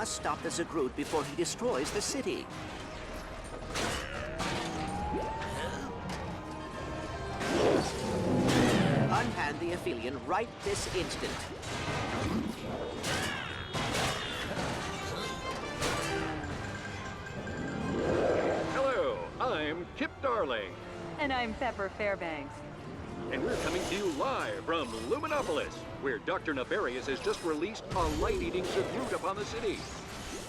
must stop the Zagroot before he destroys the city. Unhand the Aphelion right this instant. Hello, I'm Kip Darling. And I'm Pepper Fairbanks. And we're coming to you live from Luminopolis, where Dr. Nefarious has just released a light-eating Zagroot upon the city.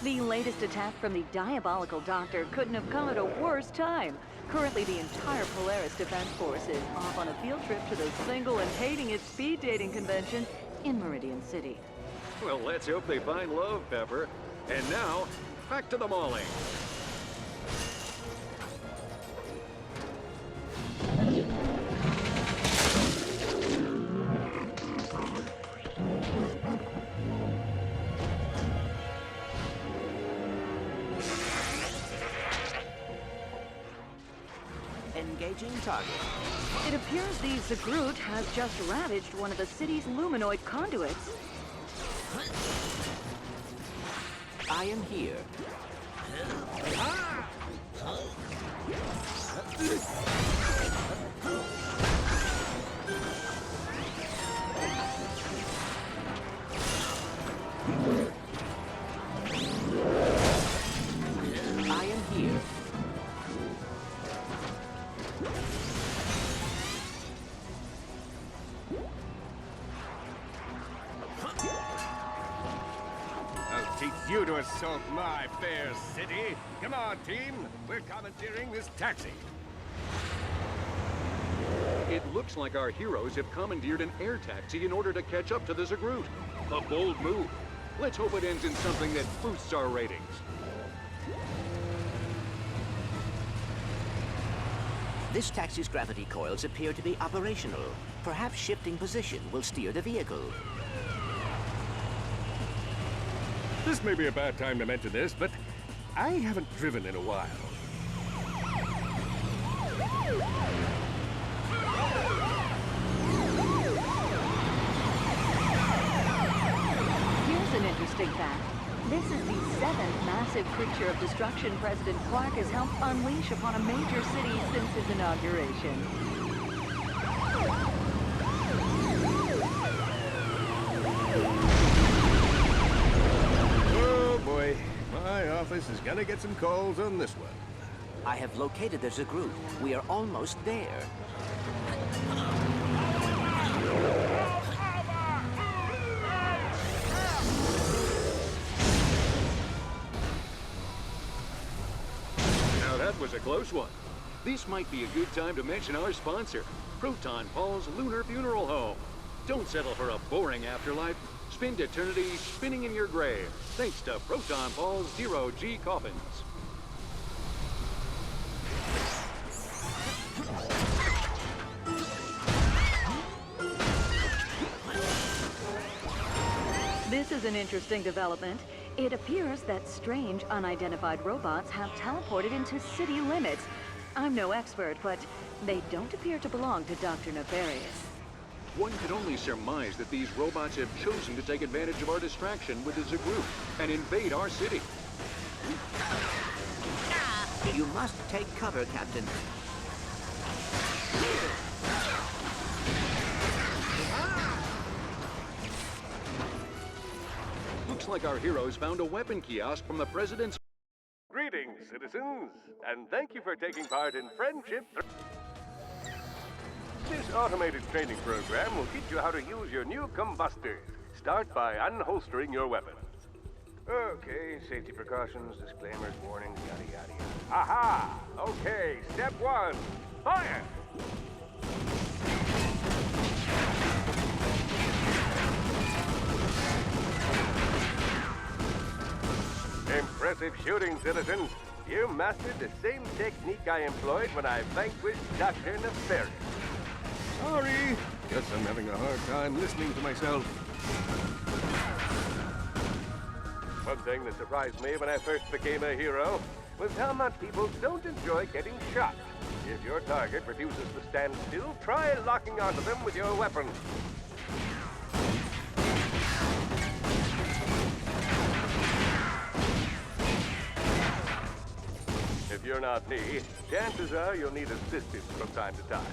The latest attack from the diabolical doctor couldn't have come at a worse time. Currently, the entire Polaris Defense Force is off on a field trip to the single and hating it speed dating convention in Meridian City. Well, let's hope they find love, Pepper. And now, back to the mauling. Engaging target. It appears the Zagroot has just ravaged one of the city's luminoid conduits. I am here. I am here. I'll teach you to assault my fair city. Come on, team. We're commandeering this taxi. It looks like our heroes have commandeered an air taxi in order to catch up to the Zagroot. A bold move. Let's hope it ends in something that boosts our ratings. This taxi's gravity coils appear to be operational. Perhaps shifting position will steer the vehicle. This may be a bad time to mention this, but I haven't driven in a while. Here's an interesting fact. This is the 7th massive creature of destruction President Clank has helped unleash upon a major city since his inauguration. Oh boy, my office is gonna get some calls on this one. I have located the Zagroot. We are almost there. Now that was a close one. This might be a good time to mention our sponsor, Proton Paul's Lunar Funeral Home. Don't settle for a boring afterlife. Spend eternity spinning in your grave, thanks to Proton Paul's Zero-G coffins. This is an interesting development. It appears that strange, unidentified robots have teleported into city limits. I'm no expert, but they don't appear to belong to Dr. Nefarious. One could only surmise that these robots have chosen to take advantage of our distraction with the Zagroot and invade our city. You must take cover, Captain. Looks like our heroes found a weapon kiosk from the President's... Greetings, citizens, and thank you for taking part in Friendship. This automated training program will teach you how to use your new combustors. Start by unholstering your weapon. Okay, safety precautions, disclaimers, warnings, yada yada yada. Aha! Okay, step 1, fire! Impressive shooting, citizens. You mastered the same technique I employed when I vanquished Dr. Nefarious. Sorry. Guess I'm having a hard time listening to myself. One thing that surprised me when I first became a hero was how much people don't enjoy getting shot. If your target refuses to stand still, try locking onto them with your weapon. you're not me, chances are you'll need assistance from time to time.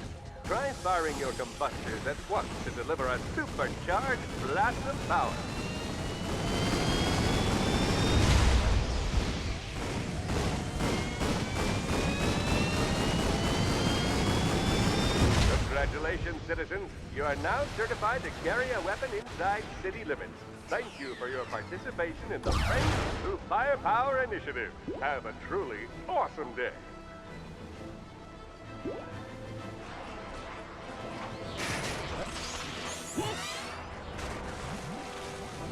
Try firing your combustors at once to deliver a supercharged blast of power. Congratulations, citizens. You are now certified to carry a weapon inside city limits. Thank you for your participation in the Friends Through Firepower initiative. Have a truly awesome day.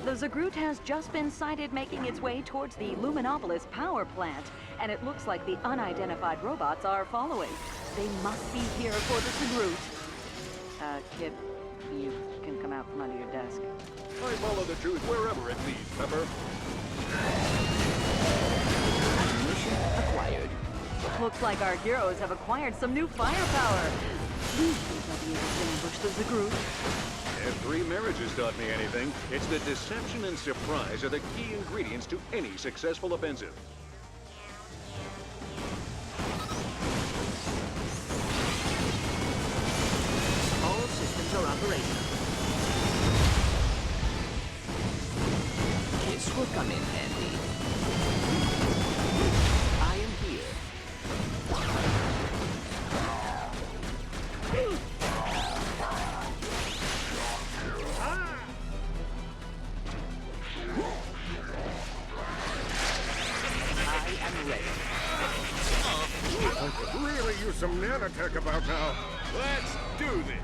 The Zagroot has just been sighted making its way towards the Luminopolis power plant, and it looks like the unidentified robots are following. They must be here for the Zagroot. Kid, you can come out from under your desk. I follow the truth wherever it leads, Pepper. Mission acquired. Looks like our heroes have acquired some new firepower. These kids will be able to ambush the Zagroot. If 3 marriages taught me anything, it's that deception and surprise are the key ingredients to any successful offensive. All systems are operational. This will come in handy. I am here. I am ready. I could really use some nanotech about now. Let's do this.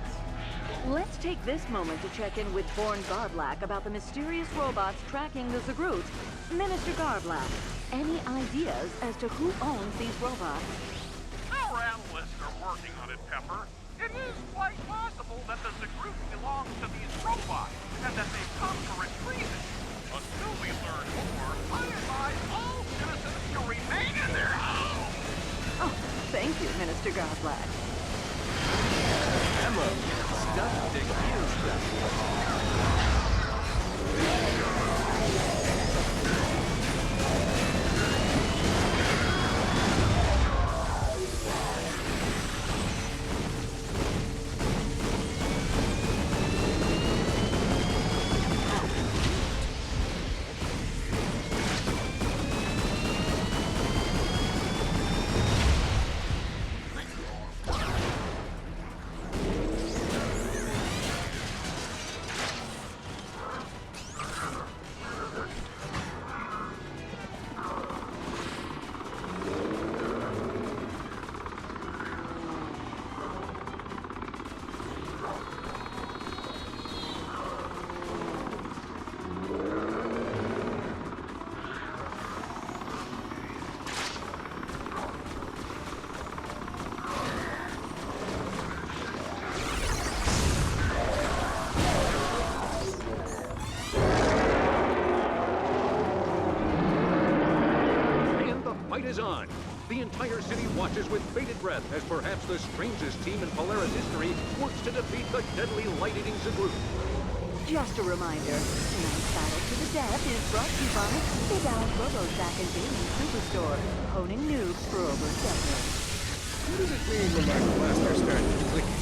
Let's take this moment to check in with Born Garblak about the mysterious robots tracking the Zagroot. Minister Garblak, any ideas as to who owns these robots? Our analysts are working on it, Pepper. It is quite possible that the Zagroot belongs to these robots, and that they've come to retrieve it. Until we learn more, I advise all citizens to remain in their homes. Oh, thank you, Minister Garblak. Emma, stuff to kill stuff. Is on. The entire city watches with bated breath as perhaps the strangest team in Polaris history works to defeat the deadly light-eating Zagroot. Just a reminder, tonight's battle to the death is brought to you by Big Al Robosack and Gaming Superstore, honing noobs for over decades. What does it mean when my blaster starts clicking?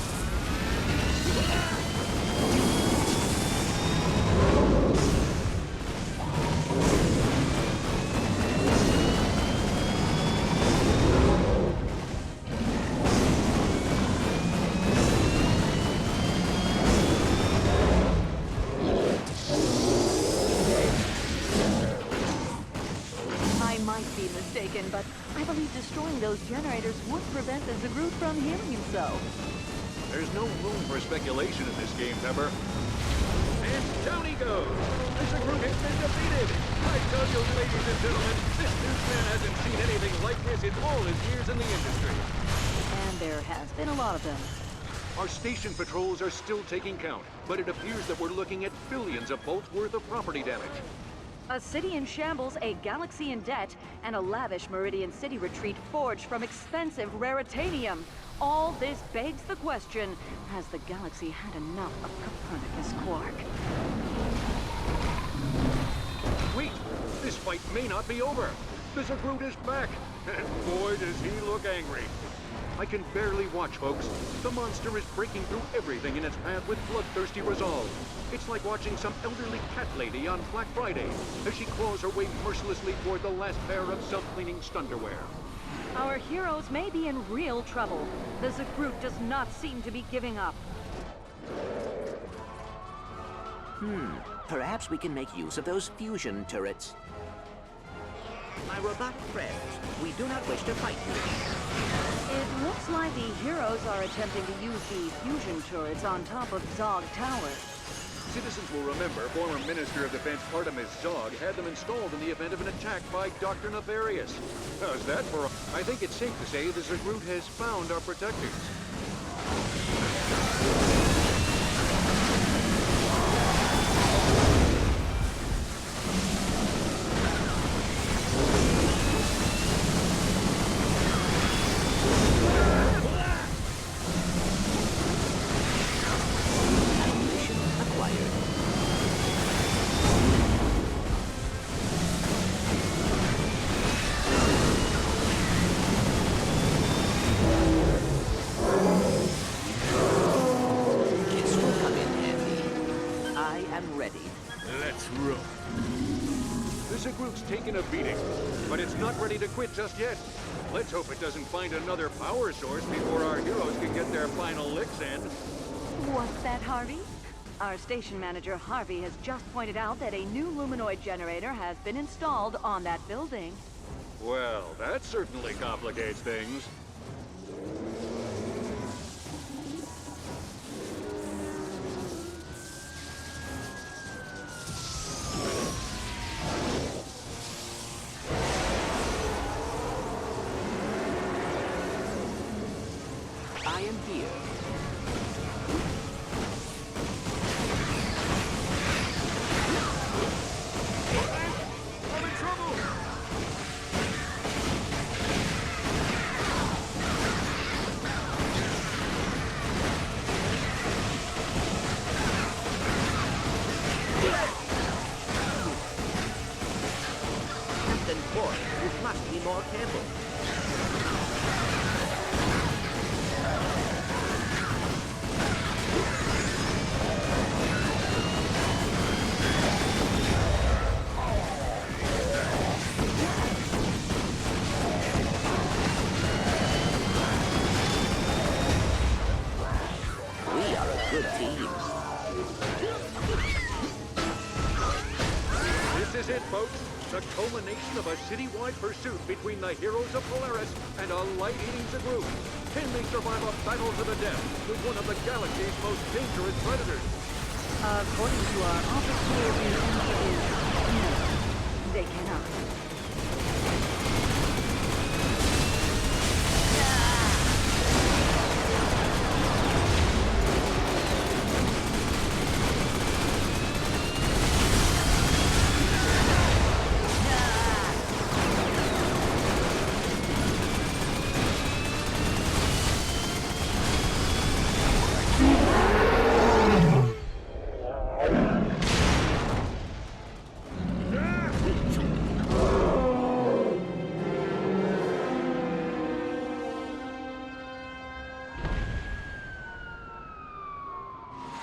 But I believe destroying those generators would prevent the Zagroot from healing himself. There's no room for speculation in this game, Pepper. And down he goes! The Zagroot has been defeated! I tell you, ladies and gentlemen, this newsman hasn't seen anything like this in all his years in the industry. And there has been a lot of them. Our station patrols are still taking count, but it appears that we're looking at billions of volts worth of property damage. A city in shambles, a galaxy in debt, and a lavish Meridian City retreat forged from expensive raritanium. All this begs the question, has the galaxy had enough of Copernicus Quark? Wait! This fight may not be over! The Zagroot is back, and boy does he look angry. I can barely watch, folks. The monster is breaking through everything in its path with bloodthirsty resolve. It's like watching some elderly cat lady on Black Friday as she claws her way mercilessly toward the last pair of self-cleaning stunderwear. Our heroes may be in real trouble. The Zagroot does not seem to be giving up. Perhaps we can make use of those fusion turrets. My robotic friends, we do not wish to fight you. It looks like the heroes are attempting to use the fusion turrets on top of Zog Tower. Citizens will remember former Minister of Defense Artemis Zog had them installed in the event of an attack by Dr. Nefarious. How's that for a... I think it's safe to say the Zagroot has found our protectors. Mission acquired. This will come in handy. I am ready. Let's roll. The Zagroot's taken a beating, but it's not ready to quit just yet. Let's hope it doesn't find another power source before our heroes can get their final licks in. What's that, Harvey? Our station manager, Harvey, has just pointed out that a new luminoid generator has been installed on that building. Well, that certainly complicates things. I am here. I'm in trouble! Captain Ford, you must be more careful. We are a good team. This is it, folks. The culmination of a citywide pursuit between the heroes of Polaris and a light-eating Zagroot. Can they survive a battle to the death with one of the galaxy's most dangerous predators? According to our officer, the answer is no. They cannot.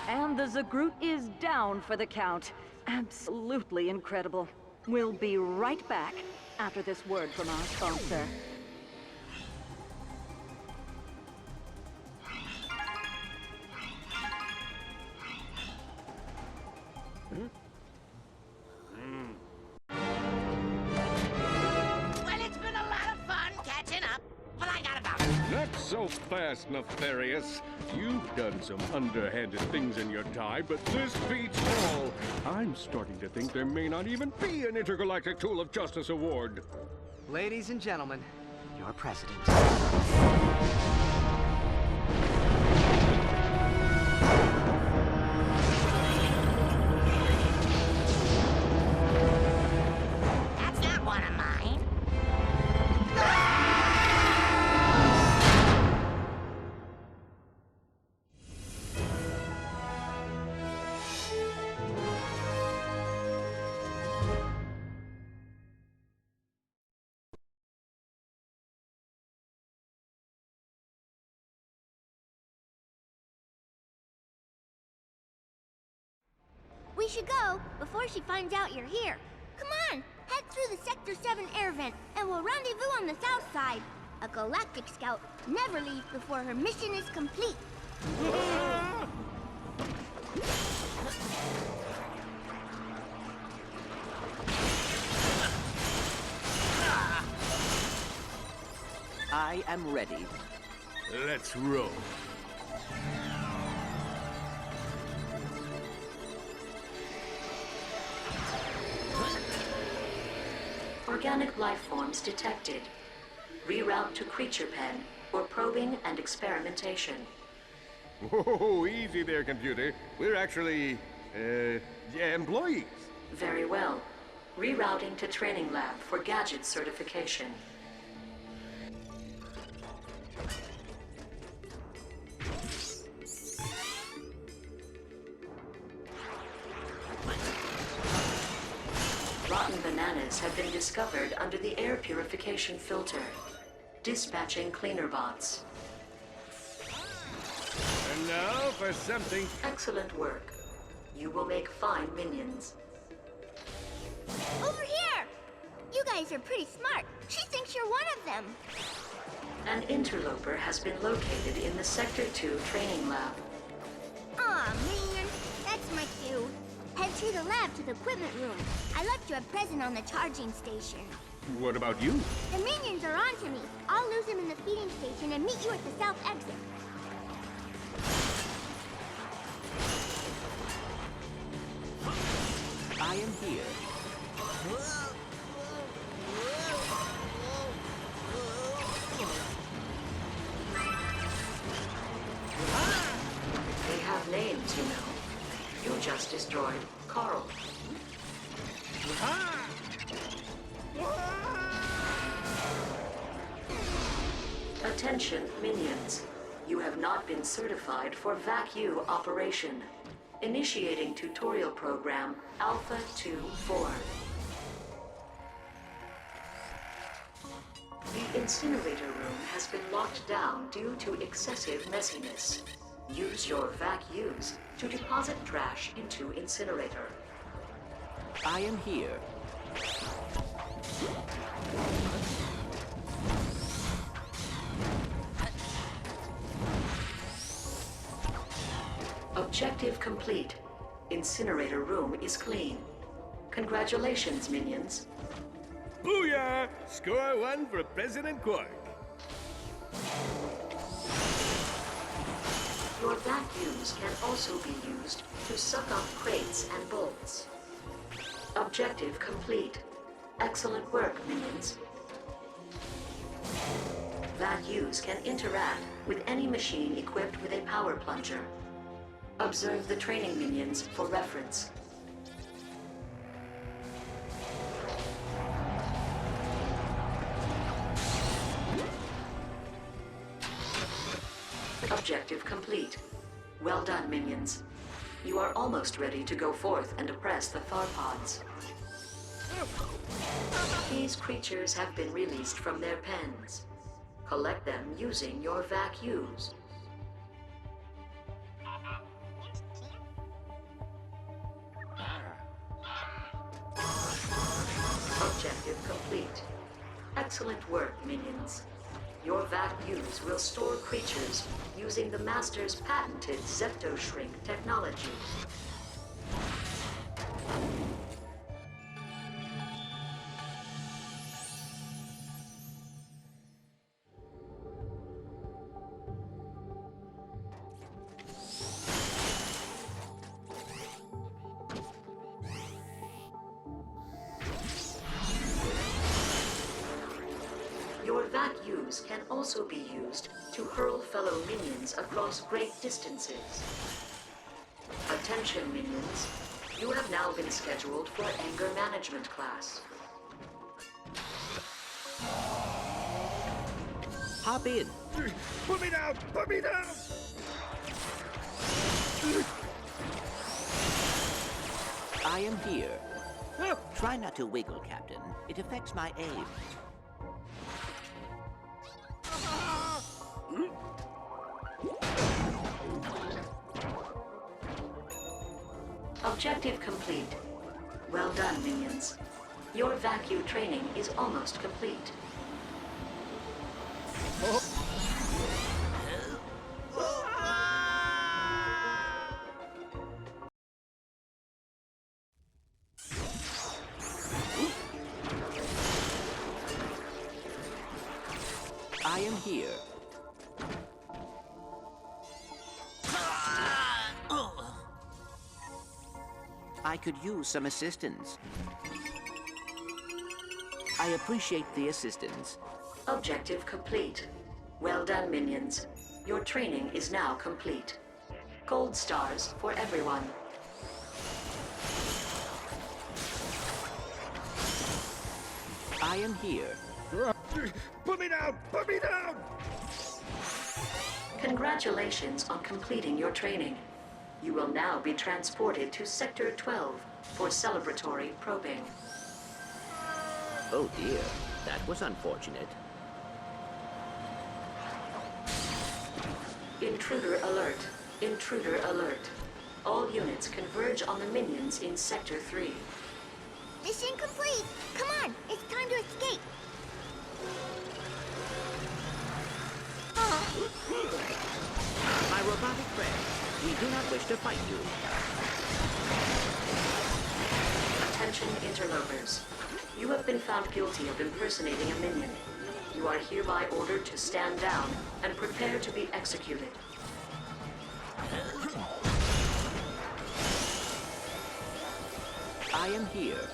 And the Zagroot is down for the count. Absolutely incredible. We'll be right back after this word from our sponsor. Well, it's been a lot of fun catching up, but I got about Not so fast, Nefarious. You've done some underhanded things in your time, but this beats all. I'm starting to think there may not even be an Intergalactic Tool of Justice award. Ladies and gentlemen, your president. We should go before she finds out you're here. Come on, head through the Sector 7 air vent, and we'll rendezvous on the south side. A galactic scout never leaves before her mission is complete. I am ready. Let's roll. Organic life forms detected. Reroute to creature pen for probing and experimentation. Whoa, easy there, computer. We're actually, employees. Very well. Rerouting to training lab for gadget certification. Rotten bananas have been discovered under the air purification filter. Dispatching cleaner bots. And now for something. Excellent work. You will make fine minions. Over here! You guys are pretty smart. She thinks you're one of them. An interloper has been located in the Sector 2 training lab. Aw, man. That's my cue. Head through the lab to the equipment room. I left you a present on the charging station. What about you? The minions are on to me. I'll lose them in the feeding station and meet you at the south exit. I am here. They have names, you know. You just destroyed Carl. Attention, minions. You have not been certified for vacuum operation. Initiating tutorial program Alpha 2-4. The incinerator room has been locked down due to excessive messiness. Use your vacuums to deposit trash into incinerator. I am here. Objective complete. Incinerator room is clean. Congratulations, minions. Booyah! Score one for President Quark. Your vacuums can also be used to suck up crates and bolts. Objective complete. Excellent work, minions. Vacuums can interact with any machine equipped with a power plunger. Observe the training minions for reference. Objective complete. Well done, minions. You are almost ready to go forth and oppress the Tharpods. These creatures have been released from their pens. Collect them using your vacuums. Objective complete. Excellent work, minions. Your vacuums will store creatures using the Master's patented Zepto-Shrink technology. Your vacuums can also be used to hurl fellow minions across great distances. Attention, minions. You have now been scheduled for anger management class. Hop in. Put me down! Put me down! I am here. Try not to wiggle, Captain. It affects my aim. Objective complete. Well done, minions. Your vacuum training is almost complete. I am here. I could use some assistance. I appreciate the assistance. Objective complete. Well done, minions. Your training is now complete. Gold stars for everyone. I am here. Put me down! Put me down! Congratulations on completing your training. You will now be transported to Sector 12 for celebratory probing. Oh dear, that was unfortunate. Intruder alert. Intruder alert. All units converge on the minions in Sector 3. Mission complete. Come on, it's time to escape. My robotic friend, we do not wish to fight you. Attention interlopers. You have been found guilty of impersonating a minion. You are hereby ordered to stand down and prepare to be executed. I am here.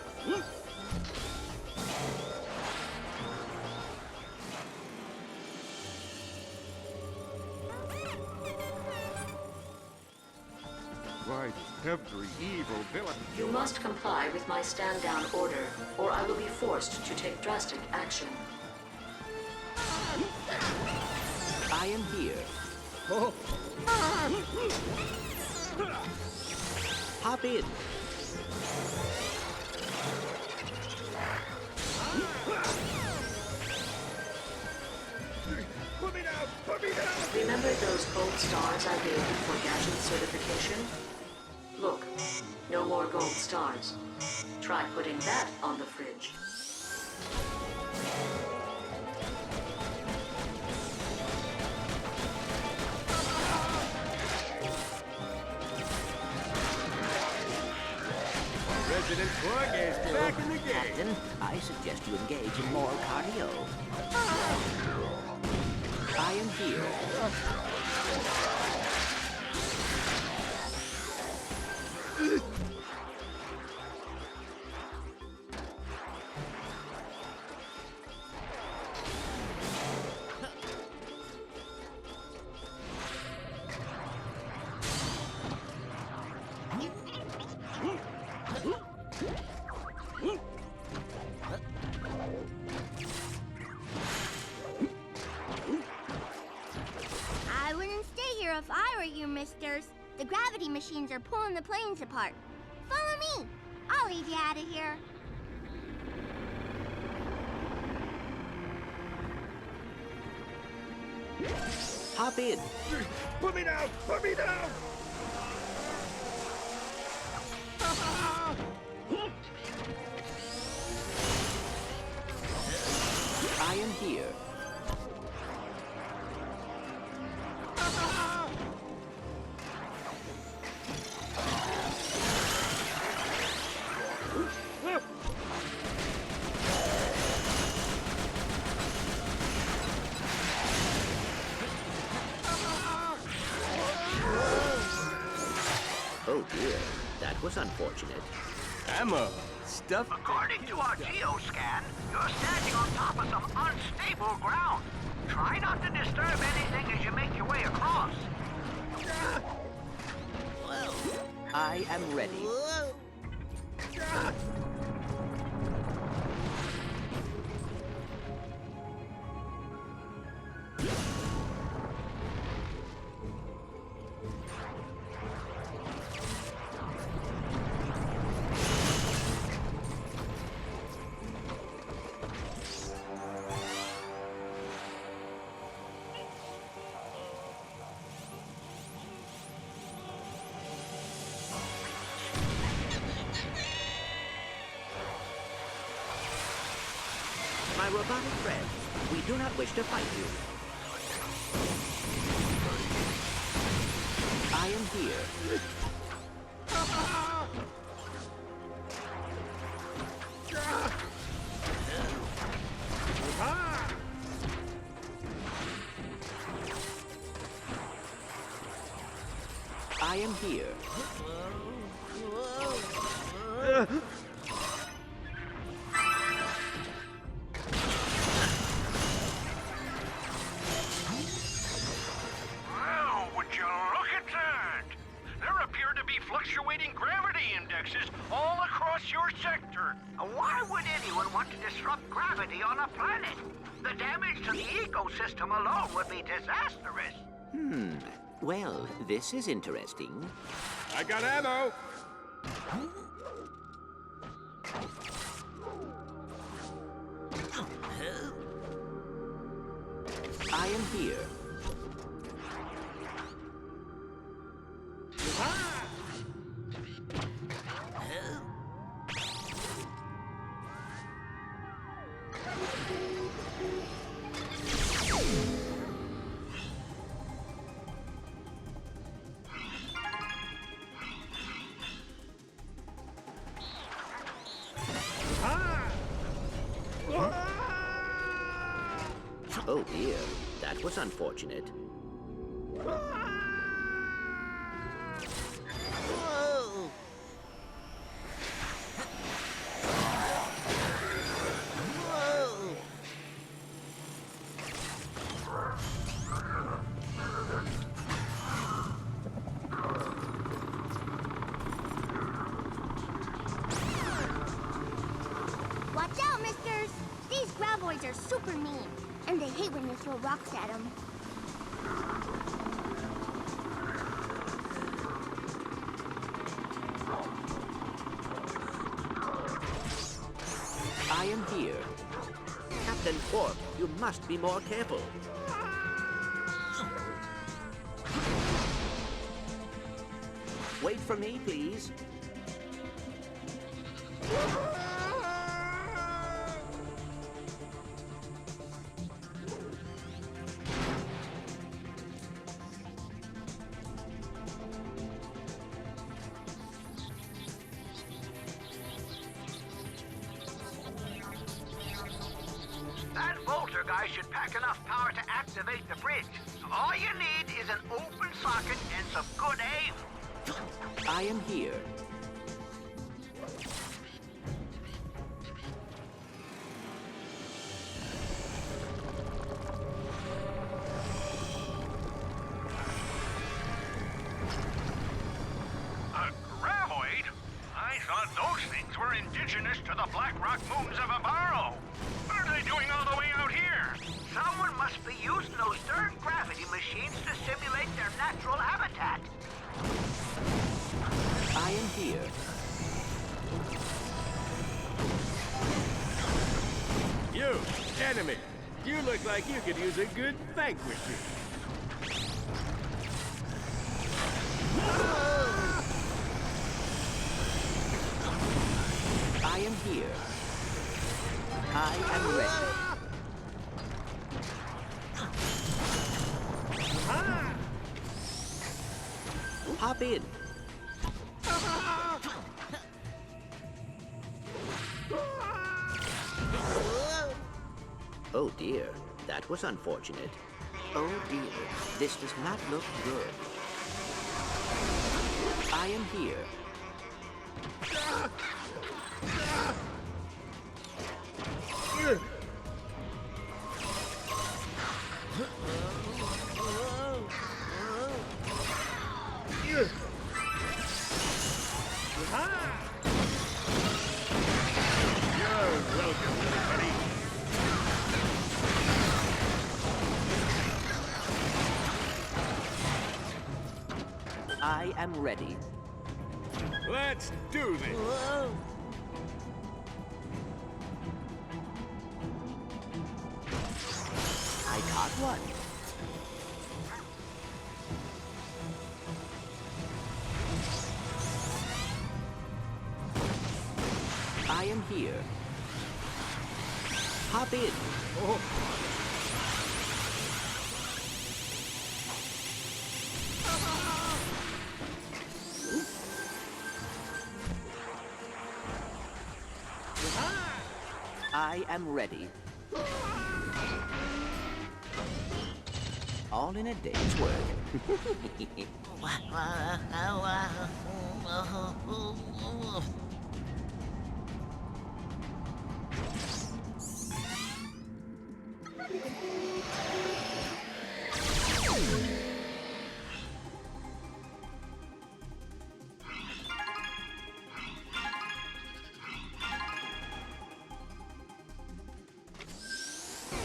Why does every evil villain... You must comply with my stand-down order, or I will be forced to take drastic action. I am here. Hop in. Put me down! Put me down! Remember those gold stars I gave you for gadget certification? Look, no more gold stars. Try putting that on the fridge. Resident Plug is back in the game! Captain, I suggest you engage in more cardio. I am here. I wouldn't stay here if I were you, misters. The gravity machines are pulling the planes apart. Follow me. I'll lead you out of here. Hop in. Put me down! Put me down! I am here. Oh dear, that was unfortunate. Ammo. Stuff. According to our geoscan, you're standing on top of some unstable ground. Try not to disturb anything as you make your way across. I am ready. My robotic friends, we do not wish to fight you. I am here. I am here. Wow, would you look at that? There appear to be fluctuating gravity indexes all across your sector. Why would anyone want to disrupt gravity on a planet? The damage to the ecosystem alone would be disastrous. Well, this is interesting. I got ammo! I am here. Oh dear, that was unfortunate. Watch out, misters! These graboids are super mean, and they hate when you throw rocks at them. I am here. Captain Quark, you must be more careful. Wait for me, please. That Volter guy should pack enough power to activate the bridge. All you need is an open socket and some good aim. I am here. A graboid? I thought those things were indigenous to the Black Rock moons of Abaro. What are they doing all the way out here? Someone must be using those stern gravity machines to simulate their natural habitat. I am here. You, enemy! You look like you could use a good vanquisher. I am here. I am ready. Hop in. Oh dear, that was unfortunate. Oh dear, this does not look good. I am here. You're welcome, little buddy. I am ready. Let's do this. I caught one. I am here. Hop in. Oh, I am ready. All in a day's work.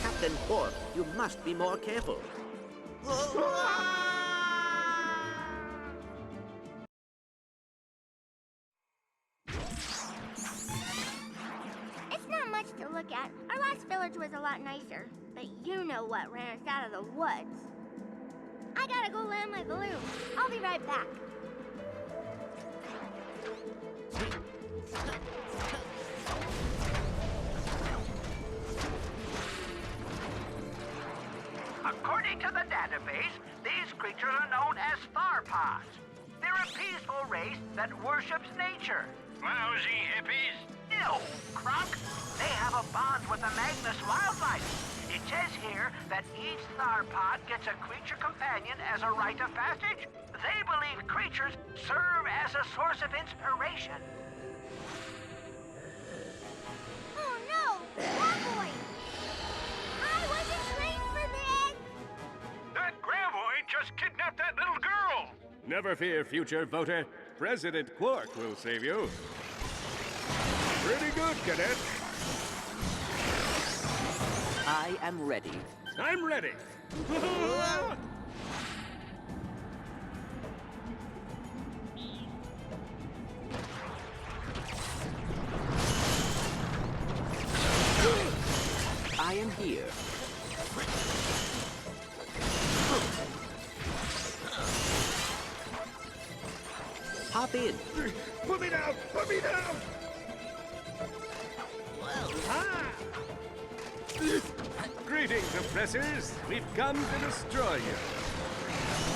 Captain Pork, you must be more careful. It's not much to look at. Our last village was a lot nicer. But you know what ran us out of the woods. I gotta go land my balloon. I'll be right back. According to the database, these creatures are known as tharpods. They're a peaceful race that worships nature. Lousy hippies. No, Crunk. They have a bond with the Magnus wildlife. It says here that each tharpod gets a creature companion as a rite of passage. They believe creatures serve as a source of inspiration. Oh no! Graboid! I wasn't trained for this! That Graboid just kidnapped that little girl! never fear, future voter. President Quark will save you. Pretty good, Cadet. I am ready. I'm ready. I am here. Hop in. Put me down! Put me down! Greetings, oppressors. We've come to destroy you.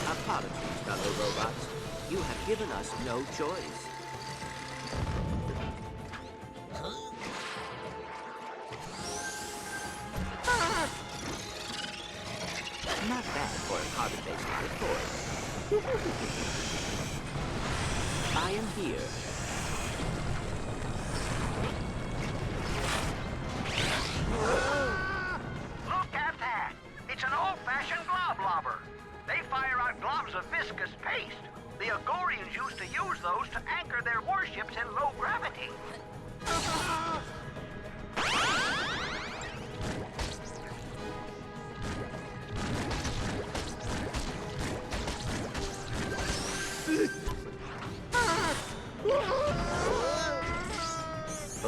Apologies, fellow robots. You have given us no choice. Not bad for a carbon-based life force. I am here. Look at that! It's an old-fashioned glob lobber. They fire out globs of viscous paste. The Agorians used to use those to anchor their warships in low gravity.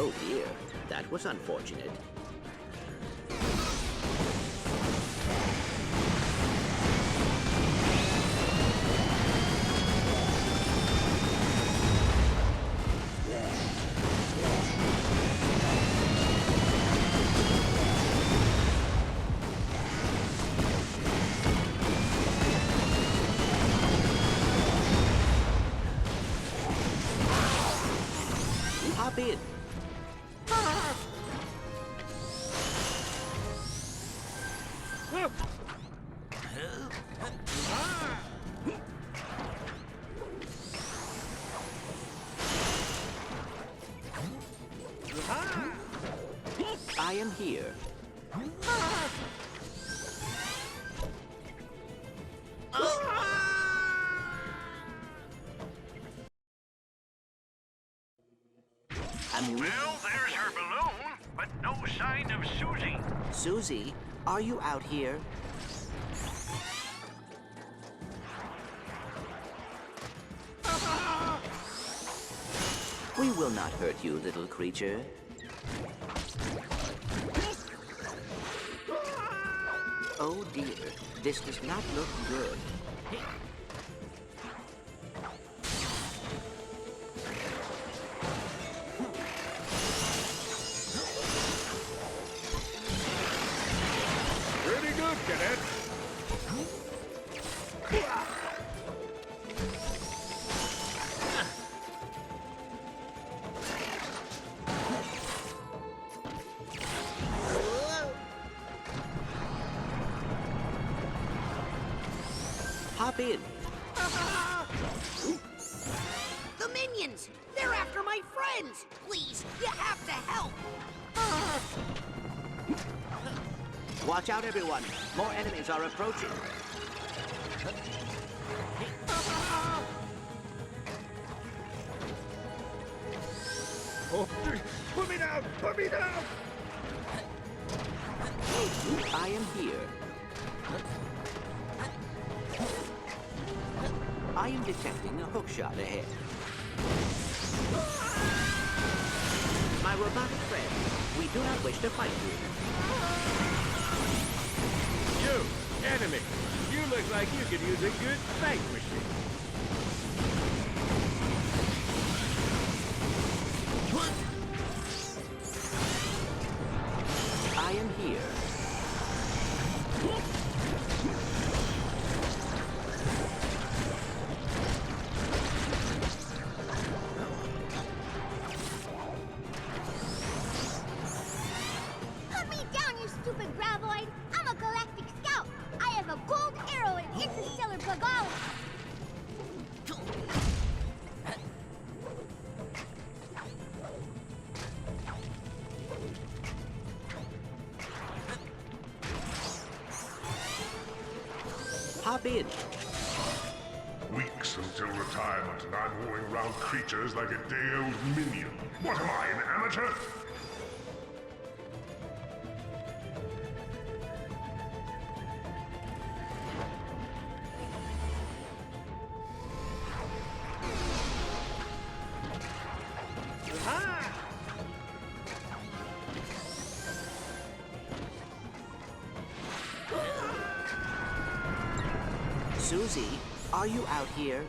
Oh dear, that was unfortunate. Hop in. I am here. Well, there's her balloon, but no sign of Susie. Susie, are you out here? We will not hurt you, little creature. Oh dear, this does not look good. Hop in. The minions! They're after my friends! Please, you have to help! Watch out, everyone. More enemies are approaching. Oh, put me down! Put me down! I am here. I am detecting a hookshot ahead. My robotic friend, we do not wish to fight you. You, enemy, you look like you could use a good spank machine. I am here. Put me down, you stupid graboid! I'm a galactic scout! I have a gold arrow and interstellar bagala! Hop in. Weeks until retirement, and I'm moving around creatures like a day-old minion. What am I, an amateur? Susie, are you out here?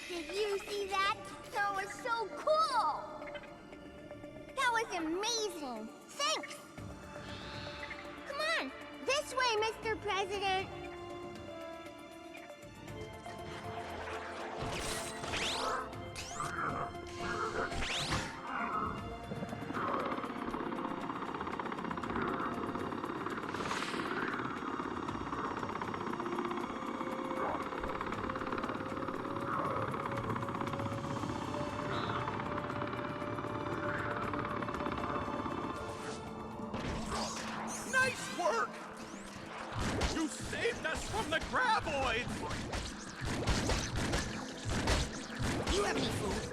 Did you see that? That was so cool! That was amazing! Thanks! Come on, this way, Mr. President! Nice work! You saved us from the graboids! Do you have any food?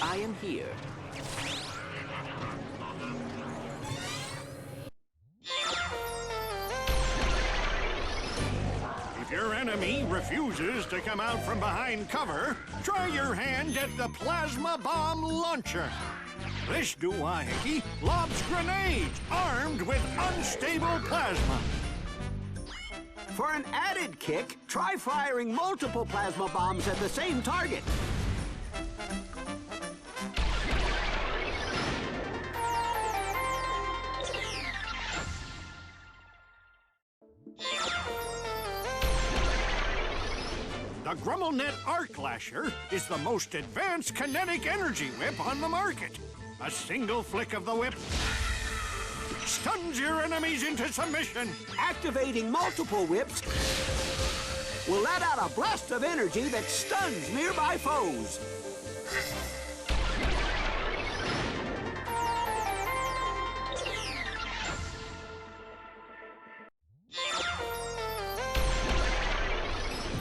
I am here. If your enemy refuses to come out from behind cover, try your hand at the plasma bomb launcher. This doohickey lobs grenades armed with unstable plasma. For an added kick, try firing multiple plasma bombs at the same target. The GrumbleNet Arc Lasher is the most advanced kinetic energy whip on the market. A single flick of the whip stuns your enemies into submission. Activating multiple whips will let out a blast of energy that stuns nearby foes.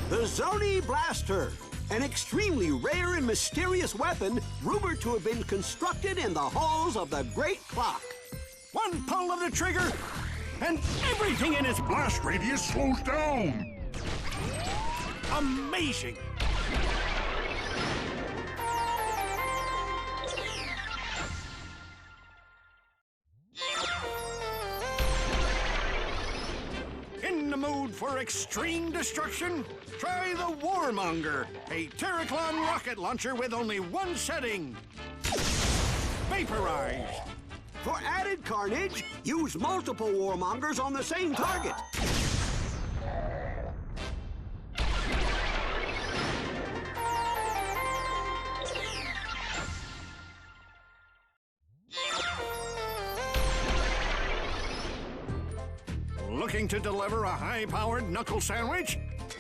The Zoni Blaster, an extremely rare and mysterious weapon rumored to have been constructed in the halls of the Great Clock. One pull of the trigger, and everything in its blast radius slows down. Amazing! In the mood for extreme destruction? Try the Warmonger, a Terraclon rocket launcher with only one setting. Vaporize. For added carnage, use multiple Warmongers on the same target. Looking to deliver a high-powered knuckle sandwich?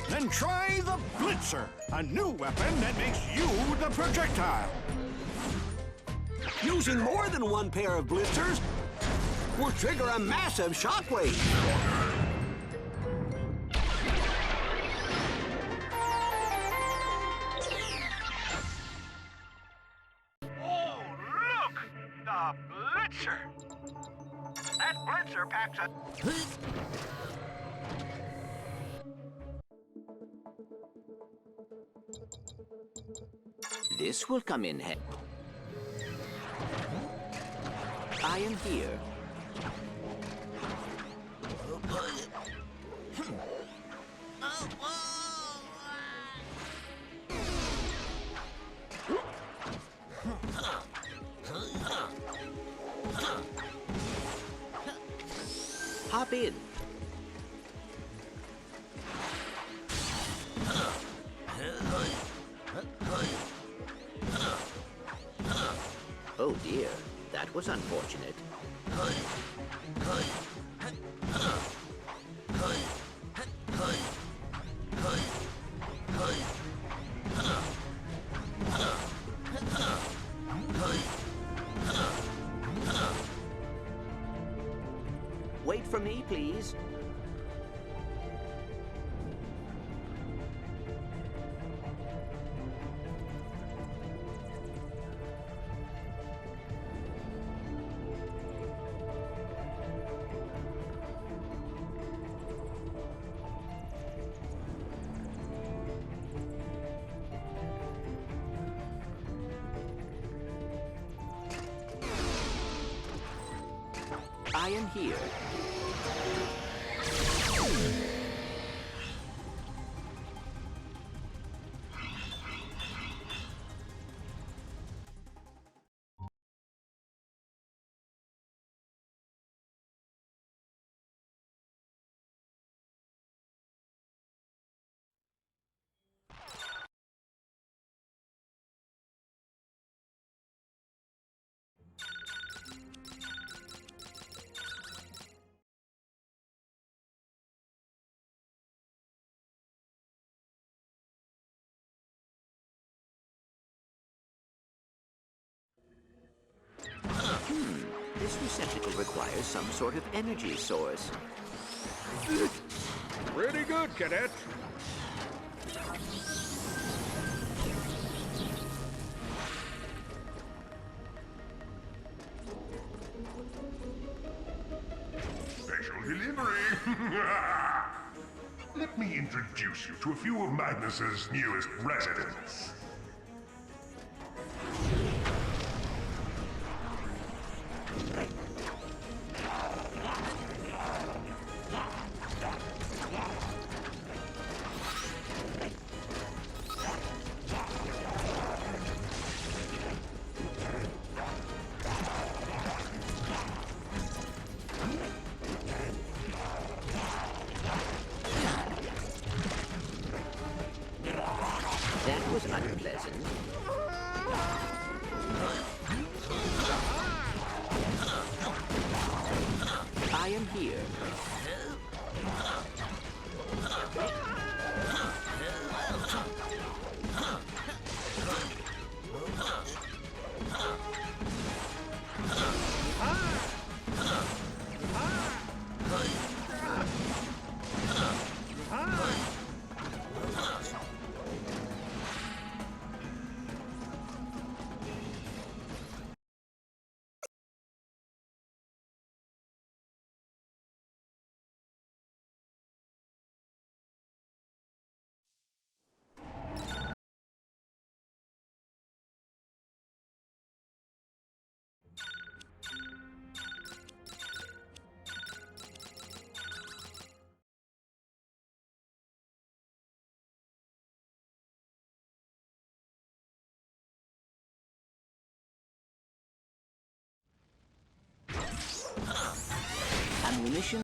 Then try the Blitzer, a new weapon that makes you the projectile. Using more than one pair of blitzers will trigger a massive shockwave. Oh, look! The Blitzer! That Blitzer packs a... This will come in handy. I am here. Hop in. Oh dear, that was unfortunate. Wait for me, please. I am here. This receptacle requires some sort of energy source. Pretty good, Cadet. Special delivery! Let me introduce you to a few of Magnus's newest residents. That was unpleasant. I am here. Ammunition.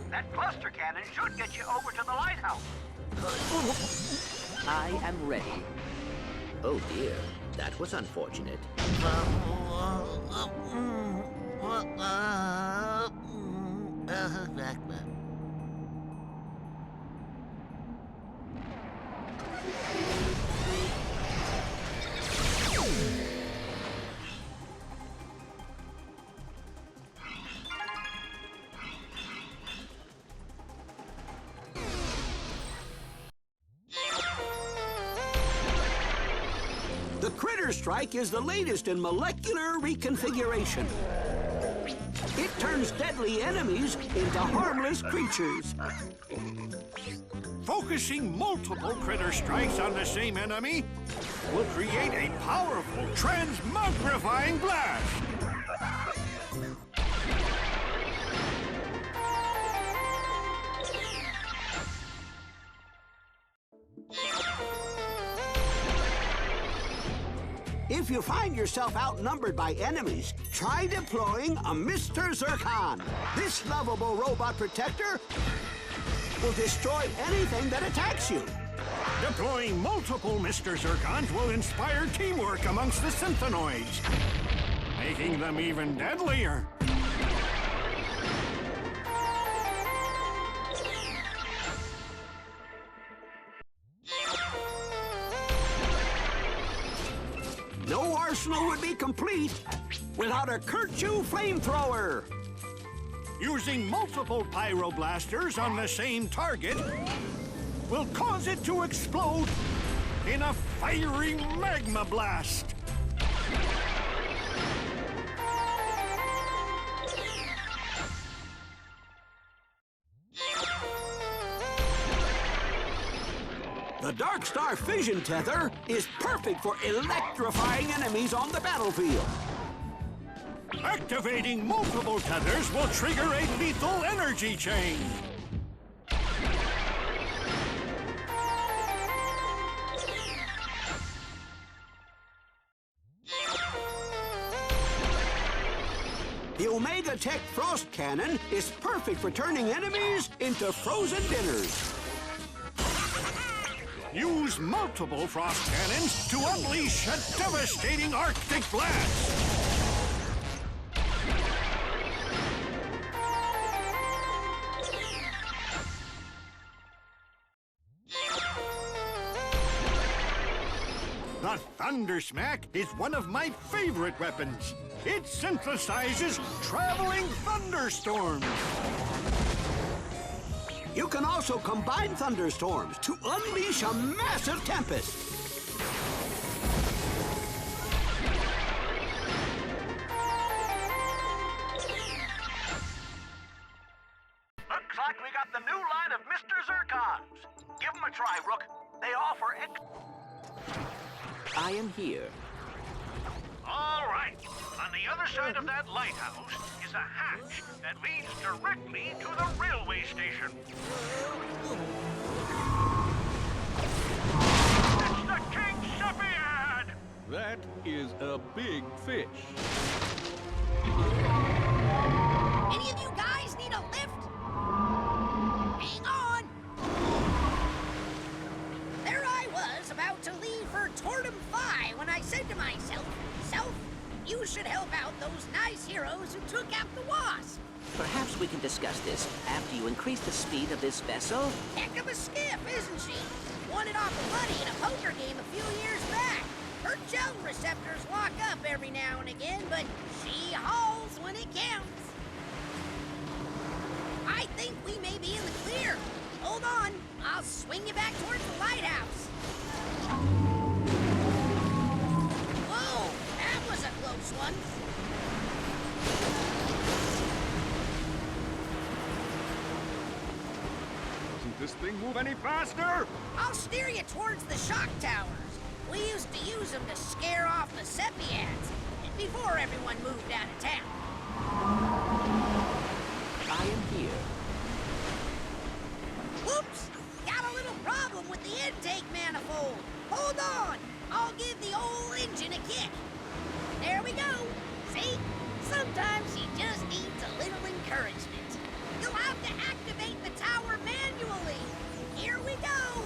That cluster cannon should get you over to the lighthouse. I am ready. Oh dear, that was unfortunate. The Critter Strike is the latest in molecular reconfiguration. It turns deadly enemies into harmless creatures. Focusing multiple critter strikes on the same enemy will create a powerful transmogrifying blast. If you find yourself outnumbered by enemies, try deploying a Mr. Zircon. This lovable robot protector will destroy anything that attacks you. Deploying multiple Mr. Zircons will inspire teamwork amongst the Synthenoids, making them even deadlier. arsenal would be complete without a Kerchoo flamethrower. Using multiple pyroblasters on the same target will cause it to explode in a fiery magma blast. The Dark Star Fission Tether is perfect for electrifying enemies on the battlefield. Activating multiple tethers will trigger a lethal energy chain. The Omega Tech Frost Cannon is perfect for turning enemies into frozen dinners. Use multiple frost cannons to unleash a devastating Arctic blast. The Thunder Smack is one of my favorite weapons. It synthesizes traveling thunderstorms. You can also combine thunderstorms to unleash a massive tempest. Looks like we got the new line of Mr. Zircons. Give them a try, Rook. They offer I am here. All right. On the other side of that lighthouse is a hatch that leads directly to the railway station. It's the King Sephiad! That is a big fish. Any of you guys need a lift? Hang on! There I was, about to leave for Tortum Phi when I said to myself, you should help out those nice heroes who took out the Wasp. Perhaps we can discuss this after you increase the speed of this vessel. Heck of a skiff, isn't she? Won it off of Buddy in a poker game a few years back. Her gel receptors lock up every now and again, but she hauls when it counts. I think we may be in the clear. Hold on, I'll swing you back towards the lighthouse. Whoa, that was a close one. Doesn't this thing move any faster? I'll steer you towards the shock towers. We used to use them to scare off the Sephiads before everyone moved out of town. I am here. Whoops! Got a little problem with the intake manifold. Hold on! I'll give the old engine a kick. There we go. See? Sometimes she just needs a little encouragement. You'll have to activate the tower manually. Here we go.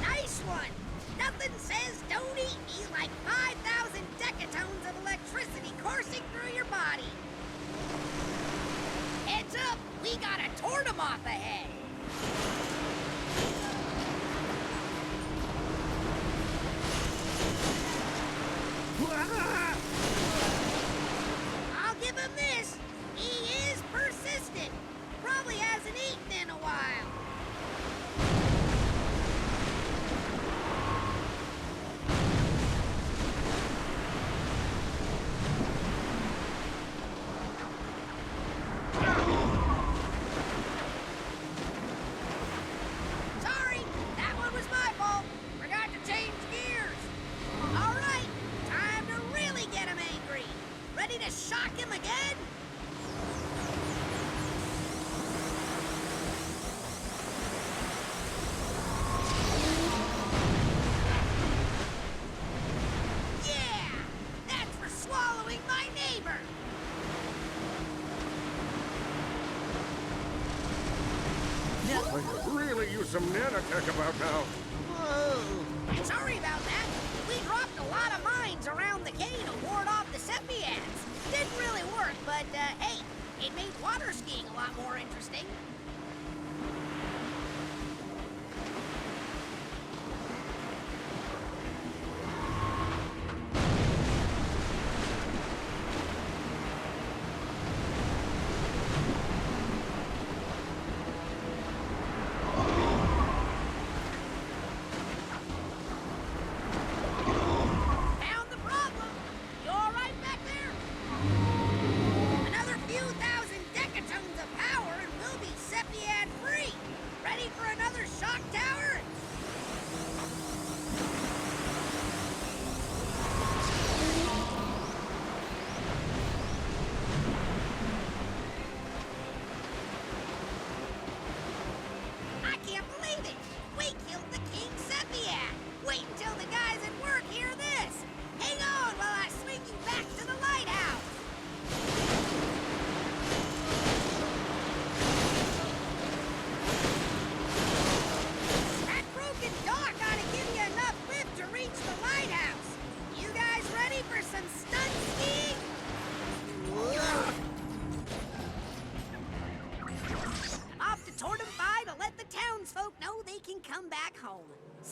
Nice one. Nothing says don't eat me like 5,000 decatones of electricity coursing through your body. Heads up, we got a Tortomoth ahead. I'll give him this. He is persistent. Probably hasn't eaten in a while. Sorry, that one was my fault. Forgot to change gears. All right, time to really get him angry. Ready to shock him again? Yeah, that's for swallowing my neighbor. I could really use some nanotech about now. Whoa. Sorry about that. We dropped a lot of mines around the cave to ward off the Sephiads. Didn't really work, but hey, it made water skiing a lot more interesting.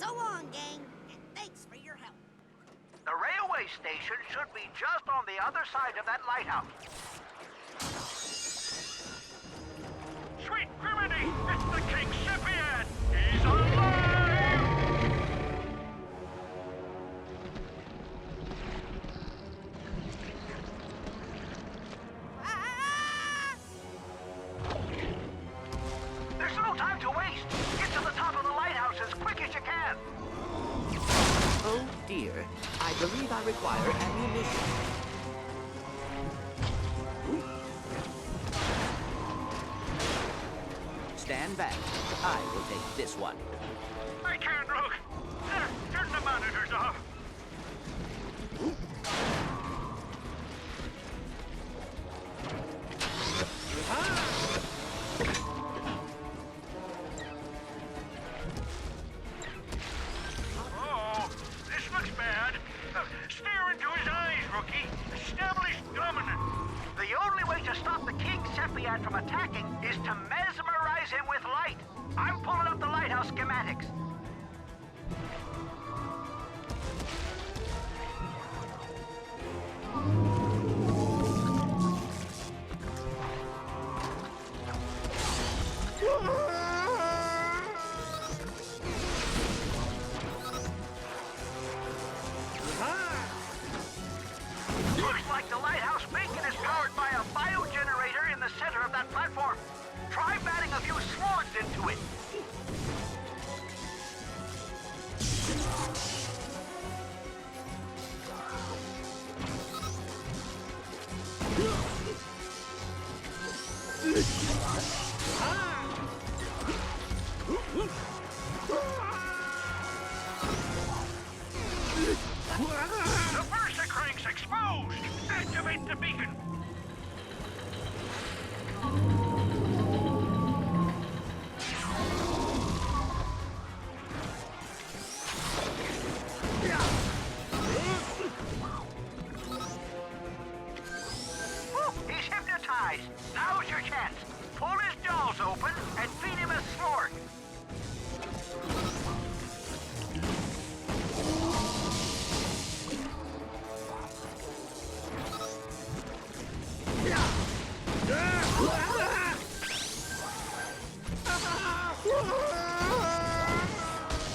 So long, gang, and thanks for your help. The railway station should be just on the other side of that lighthouse. Sweet Griminy! It's the King Cyprian! He's alive! There's no time to waste. Get to the top of the lighthouse as quick as you can. Oh dear, I believe I require ammunition. Stand back. I will take this one. I can't look! There, turn the monitors off! Oh, this looks bad. Stare into his eyes, rookie. Establish dominance. The only way to stop the King Sephiad from attacking is to mesmerize him with light. I'm pulling up the lighthouse schematics. Looks like the lighthouse beacon is powered by a biogenerator in the center of that platform. Try batting a few slugs into it. The Versa crank's exposed! Activate the beacon! He's hypnotized. Now's your chance. Pull his jaws open and feed him a slorg.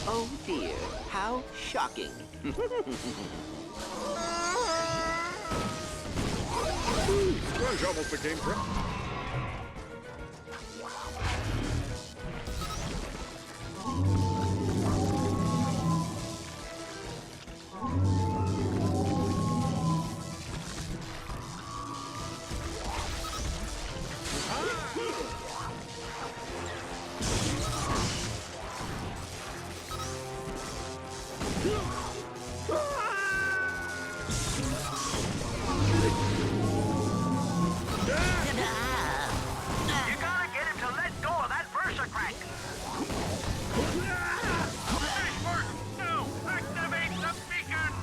Oh dear, how shocking. Sponge almost became prep. You gotta get him to let go of that Versa crank. Nice work! Now, activate the beacon!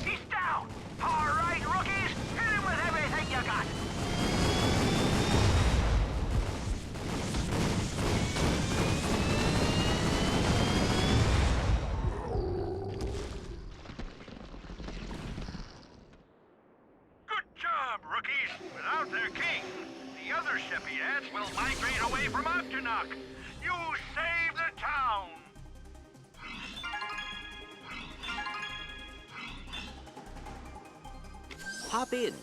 He's down. All right, rookies, hit him with everything you got. Good job, rookies! Without their king, the other Sephiads will migrate away from Octonok. You save the town! Hop in.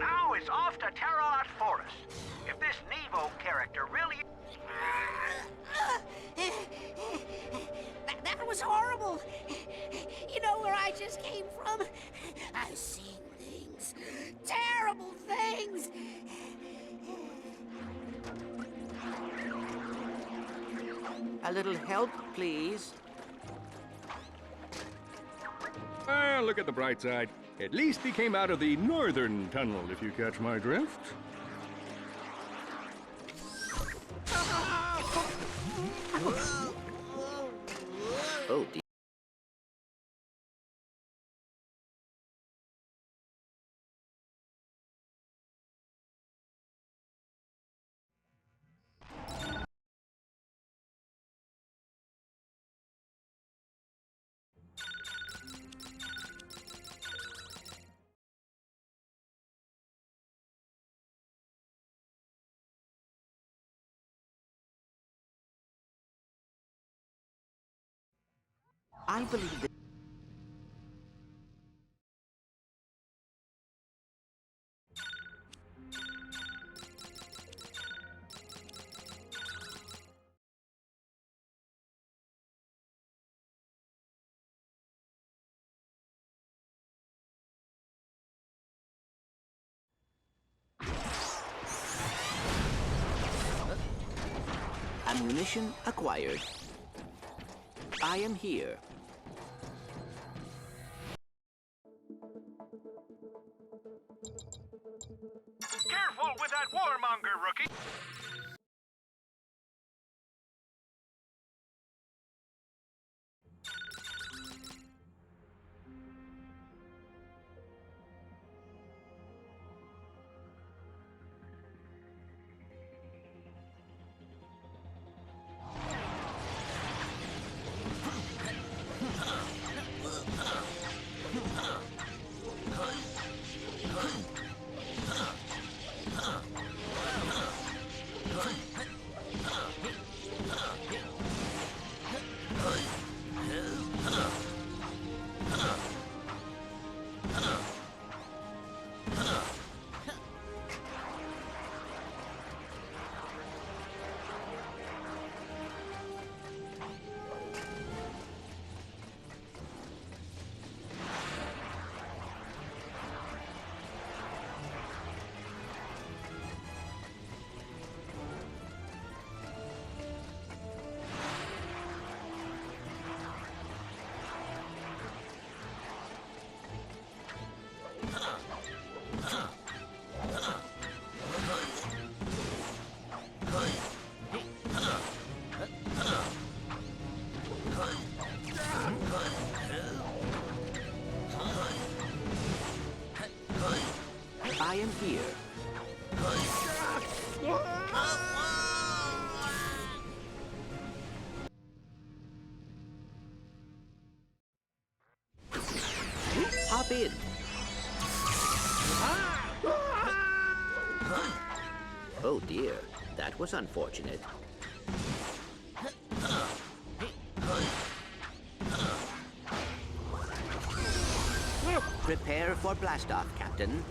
Now it's off to Terralot Forest. If this Nevo character doctor really... That was horrible. You know where I just came from? I've seen things. Terrible things. A little help, please. Well, look at the bright side. At least he came out of the northern tunnel, if you catch my drift. Oh, dear. I believe that... Ammunition acquired. I am here. Careful with that warmonger, rookie! I am here. Hop in. Oh dear, that was unfortunate. Prepare for blastoff, Captain.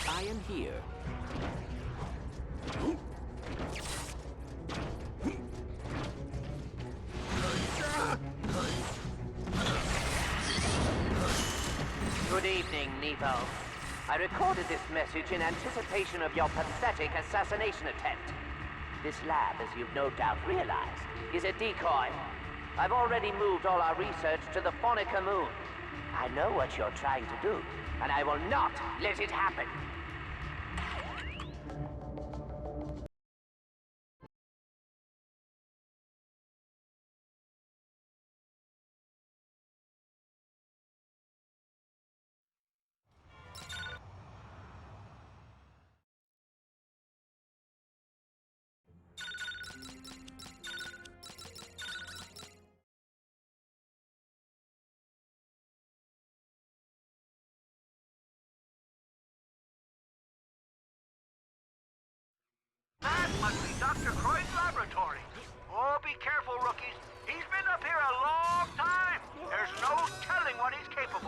I am here. Good evening, Nevo. I recorded this message in anticipation of your pathetic assassination attempt. This lab, as you've no doubt realized, is a decoy. I've already moved all our research to the Phonica moon. I know what you're trying to do, and I will not let it happen.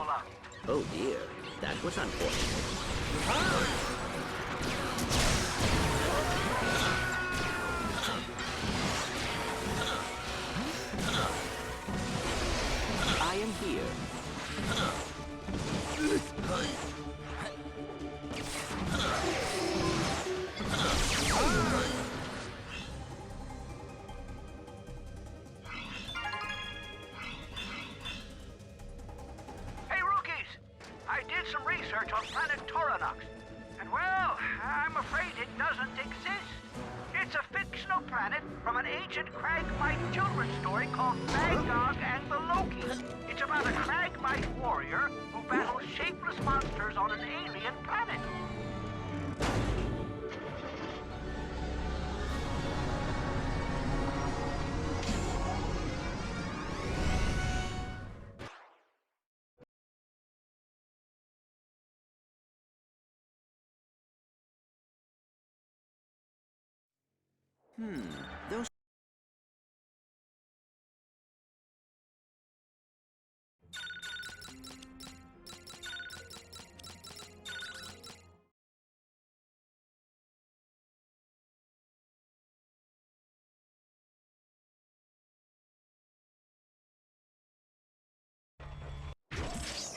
Imola. Oh dear, that was unfortunate. I am here. Hey, rookies! I did some research on planet Toronux. And well, I'm afraid it doesn't exist. It's a fictional planet from an ancient Cragmite children's story called Magog and the Loki. It's about a Cragmite warrior who battles shapeless monsters on an alien planet. Those...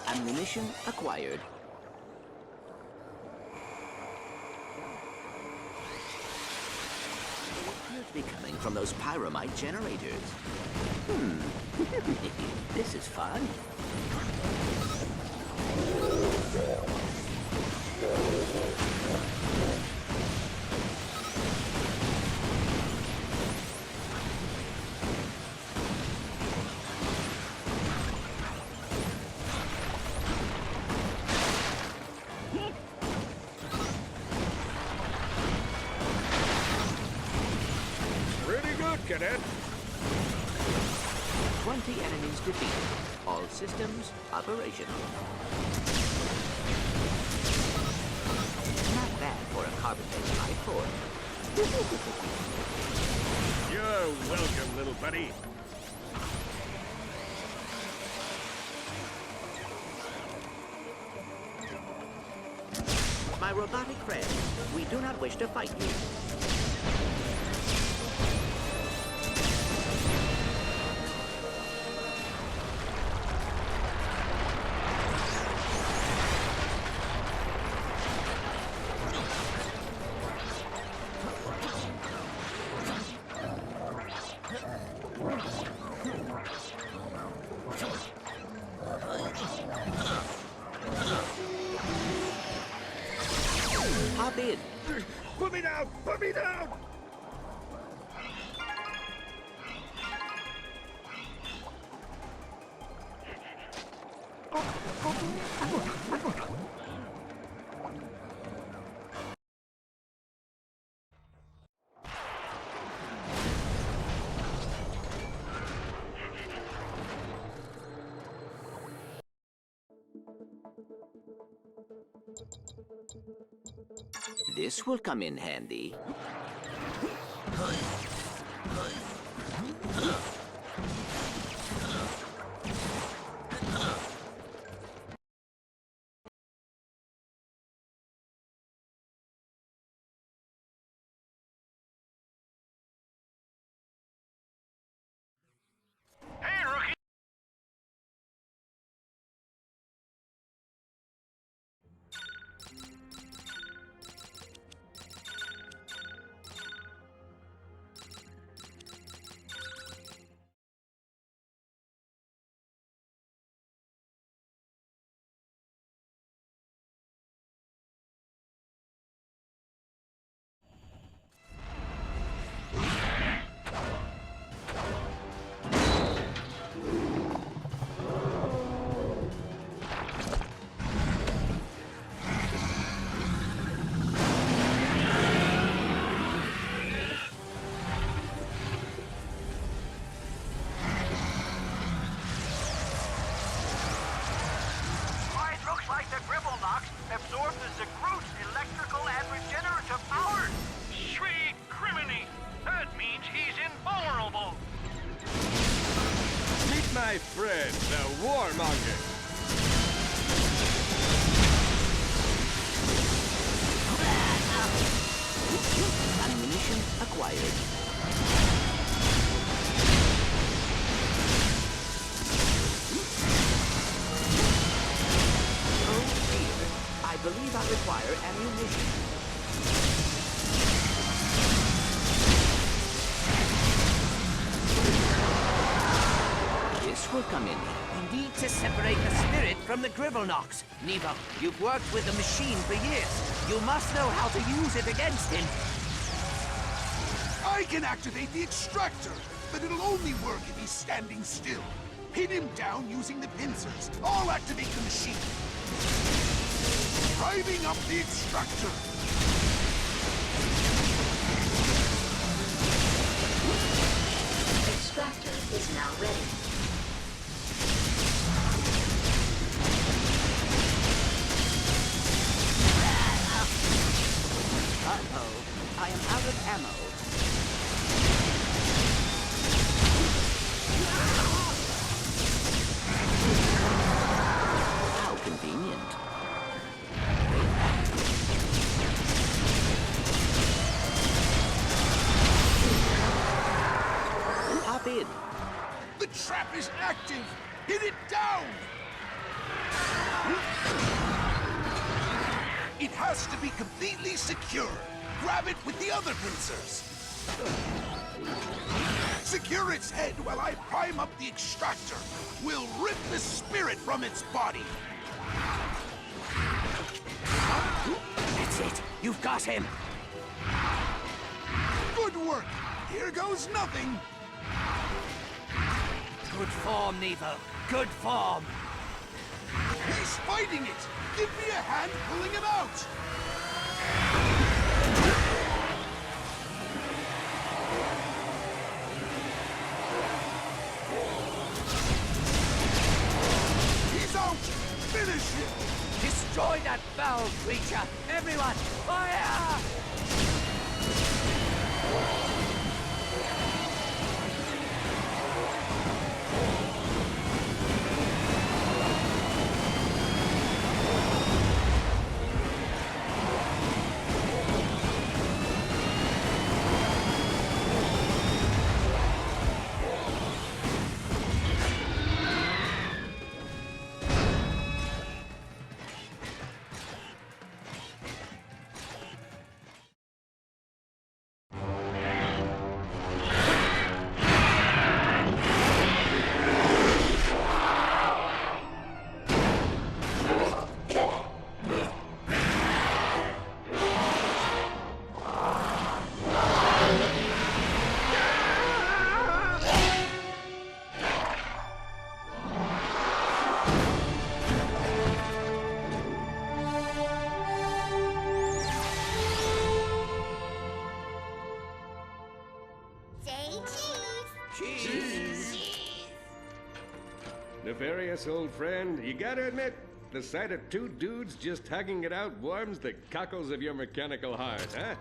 Ammunition acquired. It appears to be coming from those pyromite generators. This is fun. Pretty good, cadet. 20 enemies defeated. All systems operational. Not bad for a carbon-based life form. You're welcome, little buddy. My robotic friend, we do not wish to fight you. Hop in. Put me down! Put me down! This will come in handy. Hey, rookie! absorb the Zagroot's electrical and regenerative powers. Sweet criminy! That means he's invulnerable. Meet my friend, the Warmonger. Ammunition acquired. Oh dear. I believe I require ammunition. This will come in. We need to separate the spirit from the Gribblenocks. Nevo, you've worked with the machine for years. You must know how to use it against him. I can activate the extractor, but it'll only work if he's standing still. Pin him down using the pincers. I'll activate the machine. Driving up the extractor. Extractor is now ready. Uh-oh. I am out of ammo. How convenient. Hop in. The trap is active. Hit it down. It has to be completely secure. Grab it with the other pincers. Secure its head while I prime up the extractor. We'll rip the spirit from its body. That's it. You've got him. Good work. Here goes nothing. Good form, Nevo. Good form. He's fighting it. Give me a hand pulling him out. He's out. Finish him. Destroy that foul creature. Everyone, fire! Nefarious old friend, you gotta admit, the sight of two dudes just hugging it out warms the cockles of your mechanical heart, huh?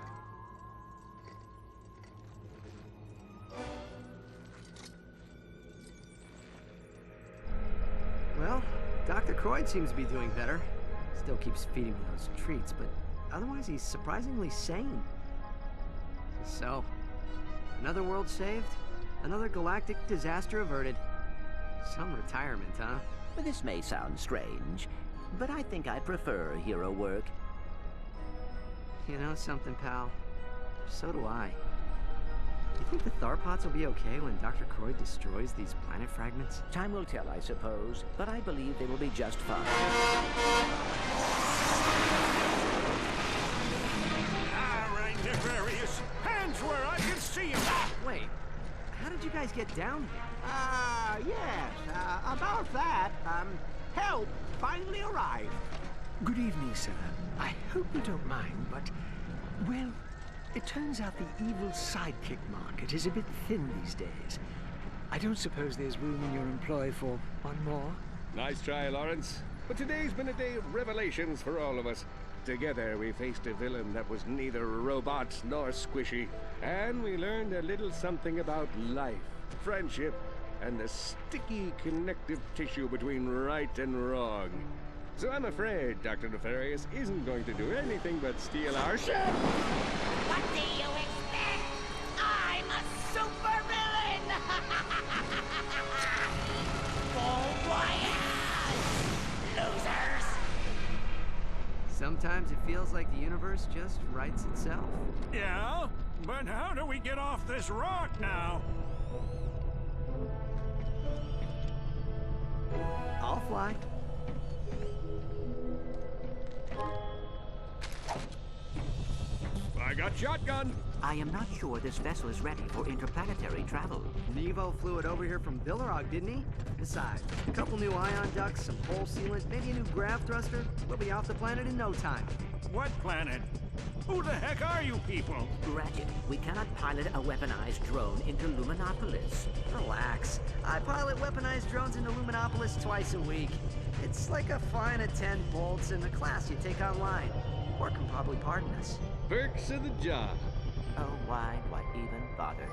Well, Dr. Croyd seems to be doing better. Still keeps feeding me those treats, but otherwise he's surprisingly sane. So, another world saved, another galactic disaster averted. Some retirement, huh? Well, this may sound strange, but I think I prefer hero work. You know something, pal? So do I. You think the Tharpods will be okay when Dr. Croyd destroys these planet fragments? Time will tell, I suppose, but I believe they will be just fine. All right, Nefarious. Hands where I can see them. Wait, how did you guys get down here? Yes, about that, help finally arrived. Good evening, sir. I hope you don't mind, but, well, it turns out the evil sidekick market is a bit thin these days. I don't suppose there's room in your employ for one more? Nice try, Lawrence. But today's been a day of revelations for all of us. Together, we faced a villain that was neither robot nor squishy. And we learned a little something about life, friendship, and the sticky connective tissue between right and wrong. So I'm afraid Dr. Nefarious isn't going to do anything but steal our ship. What do you expect? I'm a supervillain! Bon voyage, losers! Sometimes it feels like the universe just writes itself. Yeah? But how do we get off this rock now? I'll fly. I got shotgun. I am not sure this vessel is ready for interplanetary travel. Nevo flew it over here from Villarog, didn't he? Besides, a couple new ion ducts, some pole sealant, maybe a new grav thruster. We'll be off the planet in no time. What planet? Who the heck are you people? Ratchet, we cannot pilot a weaponized drone into Luminopolis. Relax. I pilot weaponized drones into Luminopolis twice a week. It's like a fine of 10 bolts in a class you take online. Or can probably pardon us. Perks of the job. Oh, why even bother?